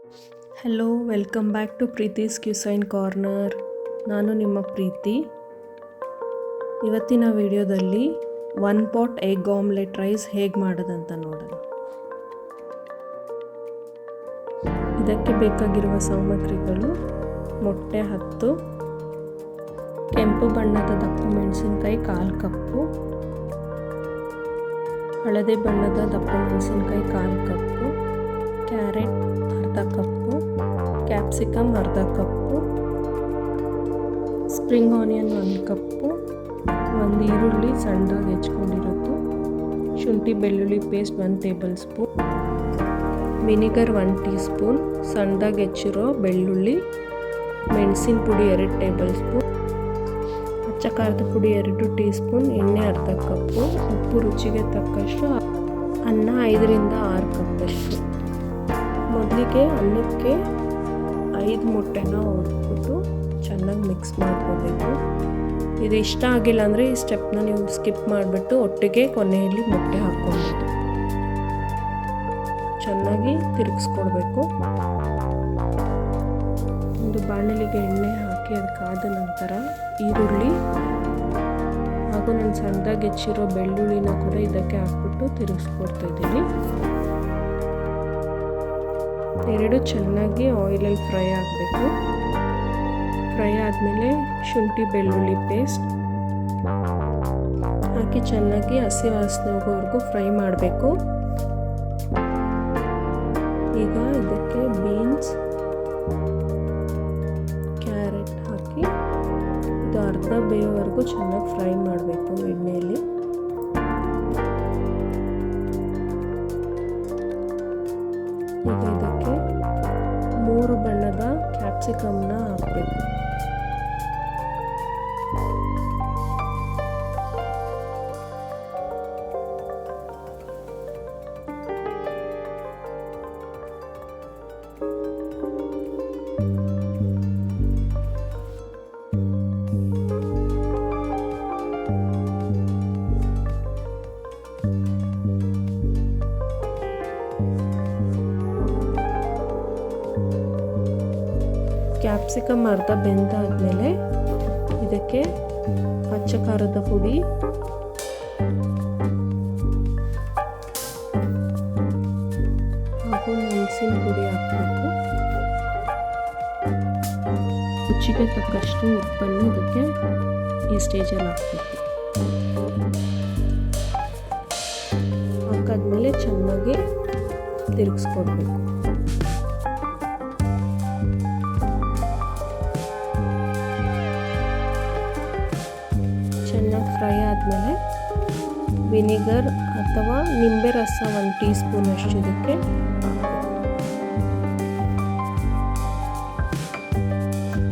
Hello, welcome back to Preethi's cuisine corner. ನಾನು ನಿಮ್ಮ ಪ್ರೀತಿ. ಇವತ್ತಿನ ವಿಡಿಯೋದಲ್ಲಿ 1 ಪಾಟ್ ಎಗ್ ಆಮ್ಲೆಟ್ ರೈಸ್ ಹೇಗೆ ಮಾಡೋದಂತ ನೋಡೋಣ. ಇದಕ್ಕೆ ಬೇಕಾಗಿರುವ ಸಾಮಗ್ರಿಗಳು: ಮೊಟ್ಟೆ 10, ಕೆಂಪು ಬಣ್ಣದ ದಪ್ಪ ಮೆಣಸಿನಕಾಯಿ 1/4 ಕಪ್ಪು, ಹಳದಿ ಬಣ್ಣದ ದಪ್ಪ ಮೆಣಸಿನಕಾಯಿ 1/4 ಕಪ್ಪು, ಕ್ಯಾರೆಟ್ ಅರ್ಧ ಕಪ್ಪು, ಕ್ಯಾಪ್ಸಿಕಮ್ ಅರ್ಧ ಕಪ್ಪು, ಸ್ಪ್ರಿಂಗ್ ಆನಿಯನ್ 1 ಕಪ್ಪು, ಒಂದು ಈರುಳ್ಳಿ ಸಣ್ಣದಾಗಿ ಹೆಚ್ಕೊಂಡಿರೋದು, ಶುಂಠಿ ಬೆಳ್ಳುಳ್ಳಿ paste 1 table spoon, vinegar 1 tea spoon, ಸಣ್ಣದಾಗಿ ಹೆಚ್ಚಿರೋ ಬೆಳ್ಳುಳ್ಳಿ, ಮೆಣಸಿನ ಪುಡಿ 2 ಟೇಬಲ್ ಸ್ಪೂನ್, ಅಚ್ಚ ಖಾರದ ಪುಡಿ 2 ಟೀ ಸ್ಪೂನ್, ಎಣ್ಣೆ ಅರ್ಧ ಕಪ್ಪು, ಉಪ್ಪು ರುಚಿಗೆ ತಕ್ಕಷ್ಟು, ಅನ್ನ 5ರಿಂದ 6 ಕಪ್ಪಷ್ಟು. ಮೊದಲಿಗೆ ಅನ್ನಕ್ಕೆ 5 ಮೊಟ್ಟೆನ ಹೊಡೆದ್ಬಿಟ್ಟು ಚೆನ್ನಾಗಿ ಮಿಕ್ಸ್ ಮಾಡ್ಕೋಬೇಕು. ಇದು ಇಷ್ಟ ಆಗಿಲ್ಲ ಅಂದರೆ ಈ ಸ್ಟೆಪ್ನ ನೀವು ಸ್ಕಿಪ್ ಮಾಡಿಬಿಟ್ಟು ಒಟ್ಟಿಗೆ ಕೊನೆಯಲ್ಲಿ ಮೊಟ್ಟೆ ಹಾಕ್ಕೊಳ್ಬೋದು. ಚೆನ್ನಾಗಿ ತಿರುಗಿಸ್ಕೊಡ್ಬೇಕು. ಒಂದು ಬಾಣಲಿಗೆ ಎಣ್ಣೆ ಹಾಕಿ ಅದಕ್ಕಾದ ನಂತರ ಈರುಳ್ಳಿ ಹಾಗೂ ನಾನು ಸಣ್ಣದಾಗಿ ಹೆಚ್ಚಿರೋ ಬೆಳ್ಳುಳ್ಳಿನ ಕೂಡ ಇದಕ್ಕೆ ಹಾಕ್ಬಿಟ್ಟು ತಿರುಗಿಸ್ಕೊಡ್ತಾ ಇದ್ದೀನಿ. ಎರಡು ಚೆನ್ನಾಗಿ ಆಯಿಲಲ್ಲಿ ಫ್ರೈ ಆಗಬೇಕು. ಫ್ರೈ ಆದಮೇಲೆ ಶುಂಠಿ ಬೆಳ್ಳುಳ್ಳಿ ಪೇಸ್ಟ್ ಹಾಕಿ ಚೆನ್ನಾಗಿ ಹಸಿ ವಾಸನೆ ಹೋಗೋವರೆಗೂ ಫ್ರೈ ಮಾಡಬೇಕು. ಈಗ ಇದಕ್ಕೆ ಬೀನ್ಸ್, ಕ್ಯಾರೆಟ್ ಹಾಕಿ ಇದು ಅರ್ಧ ಬೇಯೋವರೆಗೂ ಚೆನ್ನಾಗಿ ಫ್ರೈ ಮಾಡಬೇಕು ಎಣ್ಣೆಯಲ್ಲಿ. ಈಗ ಇದಕ್ಕೆ 3 ಬಣ್ಣದ ಕ್ಯಾಪ್ಸಿಕಮ್ನ ಹಾಕಬೇಕು. ಕ್ಯಾಪ್ಸಿಕಮ್ ಅರ್ಧ ಬೆಂದಾದ್ಮೇಲೆ ಇದಕ್ಕೆ ಅಚ್ಚ ಖಾರದ ಪುಡಿ, ಹಾಗೂ ಮೆಣಸಿನ ಪುಡಿ ಹಾಕಬೇಕು. ರುಚಿಗೆ ತಕ್ಕಷ್ಟು ಉಪ್ಪನ್ನು ಇದಕ್ಕೆ ಈ ಸ್ಟೇಜಲ್ಲಿ ಹಾಕಬೇಕು. ಹಾಕಾದ್ಮೇಲೆ ಚೆನ್ನಾಗಿ ತಿರುಗಿಸ್ಕೊಡ್ಬೇಕು. ಚೆನ್ನಾಗಿ ಫ್ರೈ ಆದಮೇಲೆ ವಿನಿಗರ್ ಅಥವಾ ನಿಂಬೆ ರಸ 1 ಟೀ ಸ್ಪೂನ್ ಅಷ್ಟು ಇದಕ್ಕೆ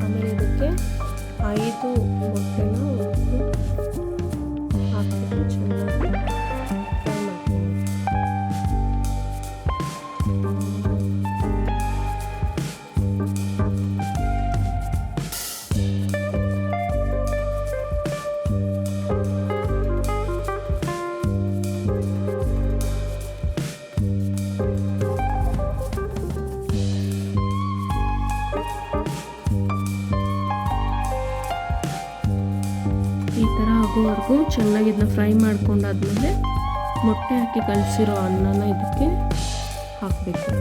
ಆಮೇಲೆ ಇದಕ್ಕೆ 5 ಮೊಟ್ಟೆನ ಹಾಕ್ಬಿಟ್ಟು ಚೆನ್ನಾಗಿ ಫ್ರೈ ಮಾಡ್ತೀನಿ. ಈ ಥರ ಆಗೋವರೆಗೂ ಚೆನ್ನಾಗಿ ಇದನ್ನ ಫ್ರೈ ಮಾಡ್ಕೊಂಡಾದ್ಮೇಲೆ ಮೊಟ್ಟೆ ಹಾಕಿ ಕಲಸಿರೋ ಅನ್ನನ ಇದಕ್ಕೆ ಹಾಕಬೇಕು.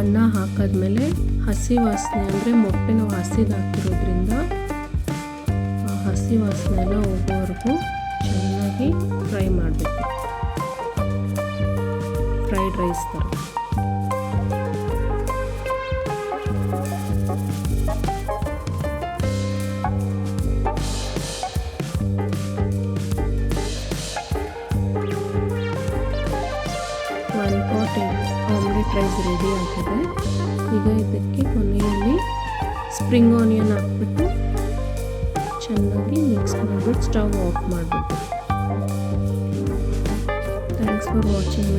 ಅನ್ನ ಹಾಕಾದ್ಮೇಲೆ ಹಸಿ ವಾಸನೆ ಅಂದರೆ ಮೊಟ್ಟೆ ನಾವು ಹಸಿದು ಹಾಕಿರೋದ್ರಿಂದ ಆ ಹಸಿ ವಾಸನೆ ಎಲ್ಲ ಹೋಗೋವರೆಗೂ ಚೆನ್ನಾಗಿ ಫ್ರೈ ಮಾಡಬೇಕು. ಫ್ರೈಡ್ ರೈಸ್ ಥರ. One pot omelette rice ready ಆಗಿದೆ. ಈಗ ಇದಕ್ಕೆ ಕೊನೆಯಲ್ಲಿ ಸ್ಪ್ರಿಂಗ್ ಆನಿಯನ್ ಹಾಕ್ಬಿಟ್ಟು ಚೆನ್ನಾಗಿ ಮಿಕ್ಸ್ ಮಾಡಿಬಿಟ್ಟು ಸ್ಟವ್ ಆಫ್ ಮಾಡಬೇಕು. Thanks for watching.